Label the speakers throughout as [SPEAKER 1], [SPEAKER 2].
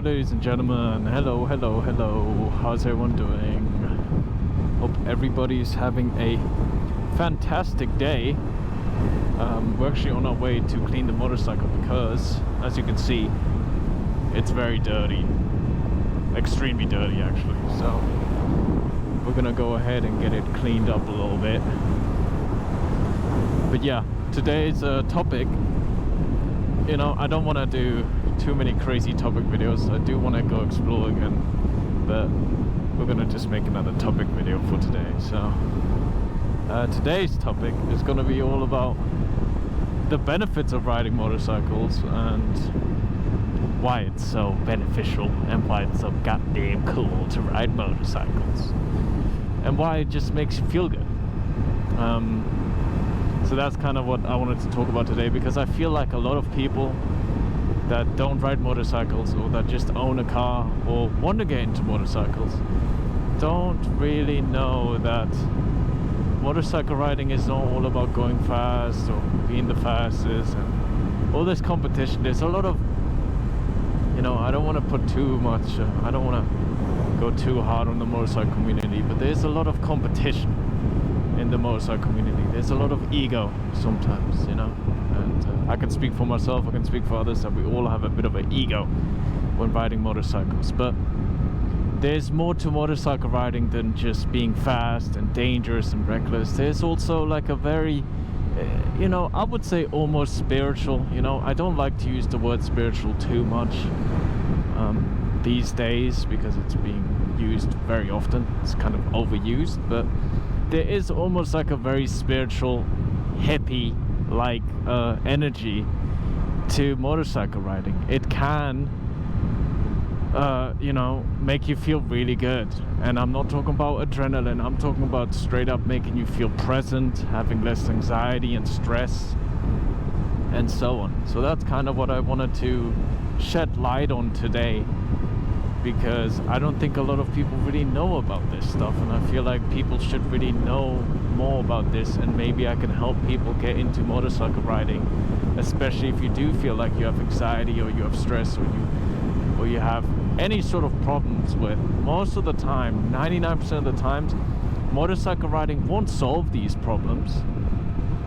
[SPEAKER 1] ladies and gentlemen. Hello. How's everyone doing? Hope everybody's having a fantastic day. We're actually on our way to clean the motorcycle because, as you can see, it's very dirty. Extremely dirty, actually. So we're gonna go ahead and get it cleaned up a little bit. But yeah, today's topic, you know, I don't want to do too many crazy topic videos. I do want to go explore again, but we're gonna just make another topic video for today. So today's topic is gonna be all about the benefits of riding motorcycles and why it's so beneficial and why it's so goddamn cool to ride motorcycles and why it just makes you feel good. So that's kind of what I wanted to talk about today, because I feel like a lot of people that don't ride motorcycles or that just own a car or want to get into motorcycles don't really know that motorcycle riding is not all about going fast or being the fastest and all this competition. There's a lot of, you know, I don't want to put too much, I don't want to go too hard on the motorcycle community, but there's a lot of competition in the motorcycle community. There's a lot of ego sometimes, you know, and I can speak for myself, I can speak for others, that we all have a bit of an ego when riding motorcycles. But there's more to motorcycle riding than just being fast and dangerous and reckless. There's also like a very, you know, I would say almost spiritual, you know. I don't like to use the word spiritual too much these days because it's being used very often. It's kind of overused, but there is almost like a very spiritual, hippie like energy to motorcycle riding. It can you know, make you feel really good. And I'm not talking about adrenaline, I'm talking about straight up making you feel present, having less anxiety and stress and so on. So that's kind of what I wanted to shed light on today, because I don't think a lot of people really know about this stuff, and I feel like people should really know more about this, and maybe I can help people get into motorcycle riding, especially if you do feel like you have anxiety or you have stress or you have any sort of problems with. Most of the time, 99% of the times, motorcycle riding won't solve these problems.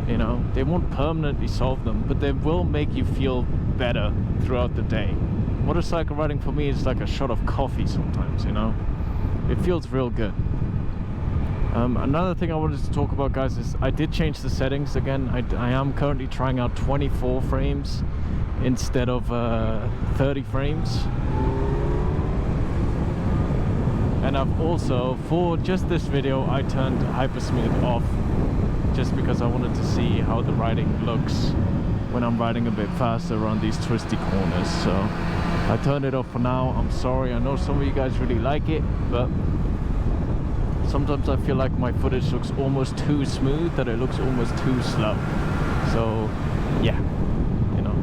[SPEAKER 1] You know, they won't permanently solve them, but they will make you feel better throughout the day. Motorcycle riding for me is like a shot of coffee sometimes, you know. It feels real good. Another thing I wanted to talk about, guys, is I did change the settings again. I am currently trying out 24 frames instead of 30 frames. And I've also, for just this video, I turned hypersmooth off just because I wanted to see how the riding looks when I'm riding a bit faster around these twisty corners. So I turned it off for now. I'm sorry, I know some of you guys really like it, but sometimes I feel like my footage looks almost too smooth, that it looks almost too slow. So yeah, you know,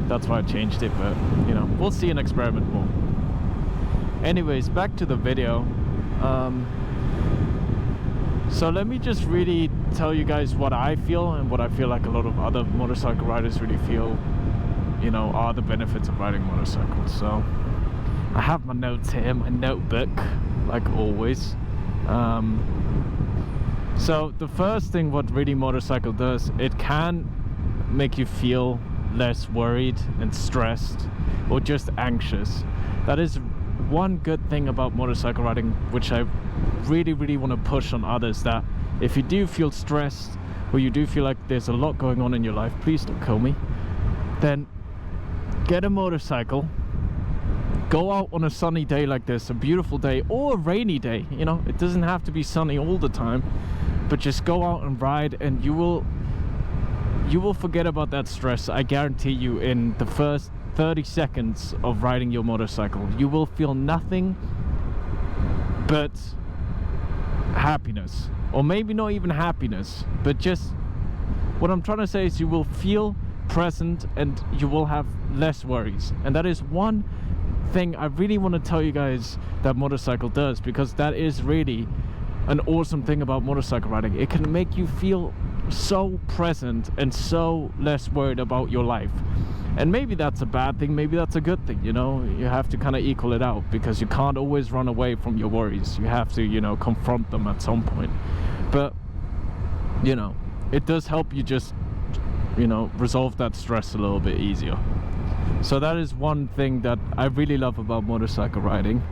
[SPEAKER 1] that's why I changed it, but you know, we'll see and experiment more. Anyways, back to the video. So let me just really tell you guys what I feel, and what I feel like a lot of other motorcycle riders really feel, you know, are the benefits of riding motorcycles. So I have my notes here, my notebook, like always. So the first thing what really motorcycle does, it can make you feel less worried and stressed or just anxious. That is one good thing about motorcycle riding, which I really want to push on others, that if you do feel stressed or you do feel like there's a lot going on in your life, please don't kill me, then get a motorcycle, go out on a sunny day like this, a beautiful day, or a rainy day. You know, it doesn't have to be sunny all the time, but just go out and ride, and you will forget about that stress. I guarantee you, in the first 30 seconds of riding your motorcycle, you will feel nothing but happiness. Or maybe not even happiness, but just, what I'm trying to say is you will feel present and you will have less worries. And that is one thing I really want to tell you guys that motorcycle does, because that is really an awesome thing about motorcycle riding. It can make you feel so present and so less worried about your life. And maybe that's a bad thing, maybe that's a good thing, you know. You have to kind of equal it out, because you can't always run away from your worries. You have to, you know, confront them at some point. But, you know, it does help you just, you know, resolve that stress a little bit easier. So that is one thing that I really love about motorcycle riding.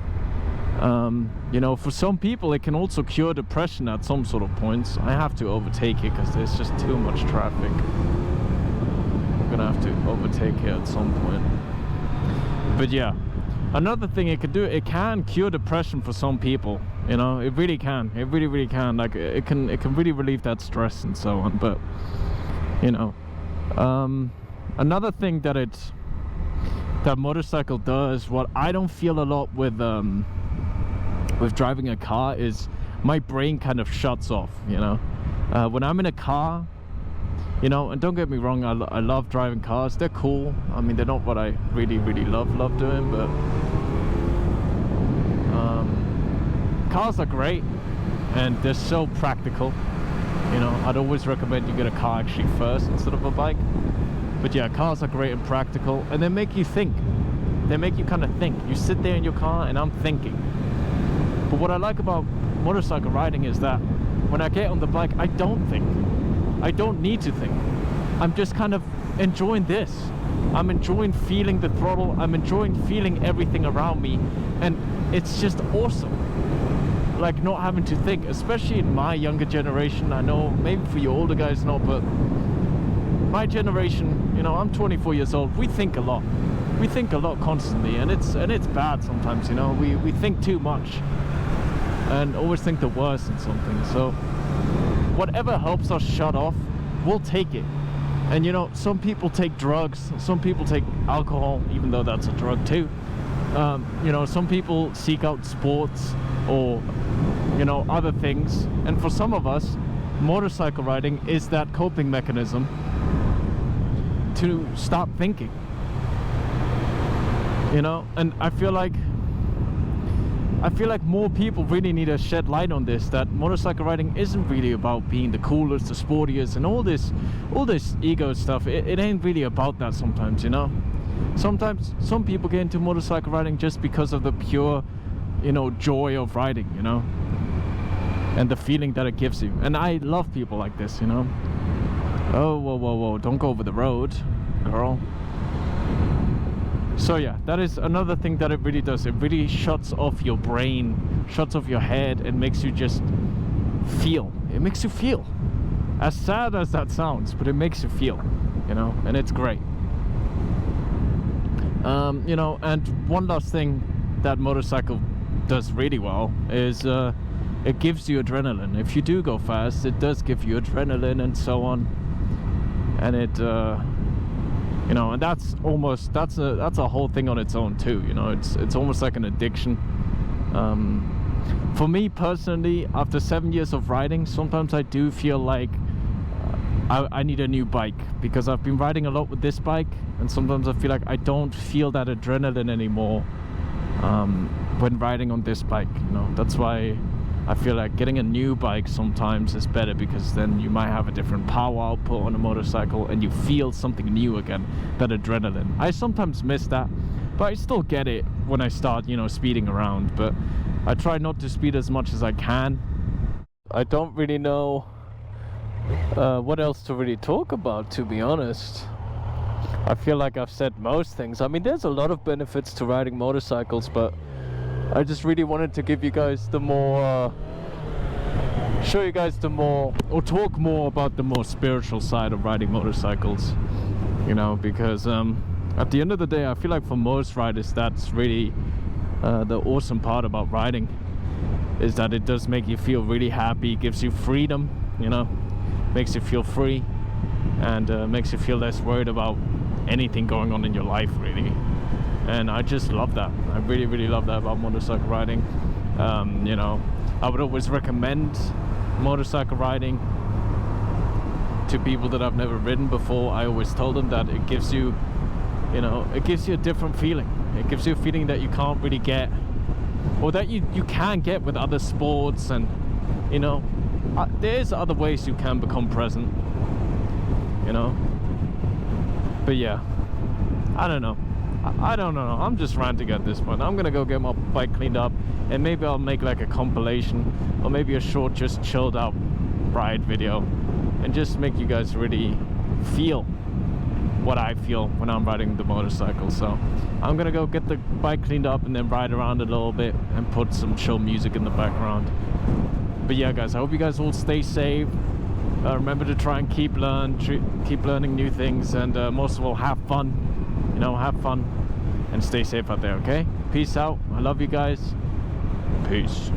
[SPEAKER 1] You know, for some people it can also cure depression at some sort of points. I have to overtake it because there's just too much traffic. I'm gonna have to overtake here at some point. But yeah, another thing it can do, it can cure depression for some people. You know, it really can. It really can. Like it can really relieve that stress and so on. But you know, another thing that motorcycle does, what I don't feel a lot with driving a car, is my brain kind of shuts off, you know. When I'm in a car, you know, and don't get me wrong, I love driving cars. They're cool. I mean, they're not what I really love doing, but cars are great and they're so practical. You know, I'd always recommend you get a car actually first instead of a bike. But yeah, cars are great and practical, and they make you think. They make you kind of think. You sit there in your car and I'm thinking. But what I like about motorcycle riding is that when I get on the bike, I don't think. I don't need to think. I'm just kind of enjoying this. I'm enjoying feeling the throttle. I'm enjoying feeling everything around me. And it's just awesome. Like not having to think, especially in my younger generation. I know maybe for you older guys not, but my generation, you know, I'm 24 years old. We think a lot. We think a lot constantly, and it's bad sometimes, you know. We think too much and always think the worst in something. So whatever helps us shut off, we'll take it. And you know, some people take drugs, some people take alcohol, even though that's a drug too. You know, some people seek out sports or, you know, other things. And for some of us, motorcycle riding is that coping mechanism to stop thinking, you know. And I feel like more people really need to shed light on this, that motorcycle riding isn't really about being the coolest, the sportiest, and all this ego stuff. It ain't really about that sometimes, you know. Sometimes some people get into motorcycle riding just because of the pure, you know, joy of riding, you know, and the feeling that it gives you. And I love people like this, you know. Oh, whoa, don't go over the road, girl. So yeah, that is another thing that it really does. It really shuts off your brain, shuts off your head, and makes you just feel. It makes you feel. As sad as that sounds, but it makes you feel, you know, and it's great. You know, and one last thing that motorcycle does really well is it gives you adrenaline. If you do go fast, it does give you adrenaline and so on. And it you know, and that's a whole thing on its own too, you know. It's almost like an addiction. For me personally, after 7 years of riding, sometimes I do feel like I need a new bike, because I've been riding a lot with this bike, and sometimes I feel like I don't feel that adrenaline anymore when riding on this bike, you know. That's why I feel like getting a new bike sometimes is better, because then you might have a different power output on a motorcycle and you feel something new again, that adrenaline. I sometimes miss that, but I still get it when I start, you know, speeding around. But I try not to speed as much as I can. I don't really know what else to really talk about, to be honest. I feel like I've said most things. I mean, there's a lot of benefits to riding motorcycles, but I just really wanted to give you guys the more show you guys the more, or talk more about the more spiritual side of riding motorcycles, you know, because at the end of the day, I feel like for most riders, that's really the awesome part about riding, is that it does make you feel really happy, gives you freedom, you know, makes you feel free, and makes you feel less worried about anything going on in your life, really. And I just love that. I really love that about motorcycle riding. You know, I would always recommend motorcycle riding to people that I've never ridden before. I always told them that it gives you, you know, it gives you a different feeling. It gives you a feeling that you can't really get, or that you can get with other sports. And you know, there's other ways you can become present, you know. But yeah, I don't know. I don't know. I'm just ranting at this point. I'm gonna go get my bike cleaned up, and maybe I'll make like a compilation, or maybe a short, just chilled out ride video, and just make you guys really feel what I feel when I'm riding the motorcycle. So I'm gonna go get the bike cleaned up and then ride around a little bit and put some chill music in the background. But yeah, guys, I hope you guys all stay safe. Remember to try and keep learning new things, and most of all, have fun. You know, have fun and stay safe out there. Okay, peace out. I love you guys. Peace.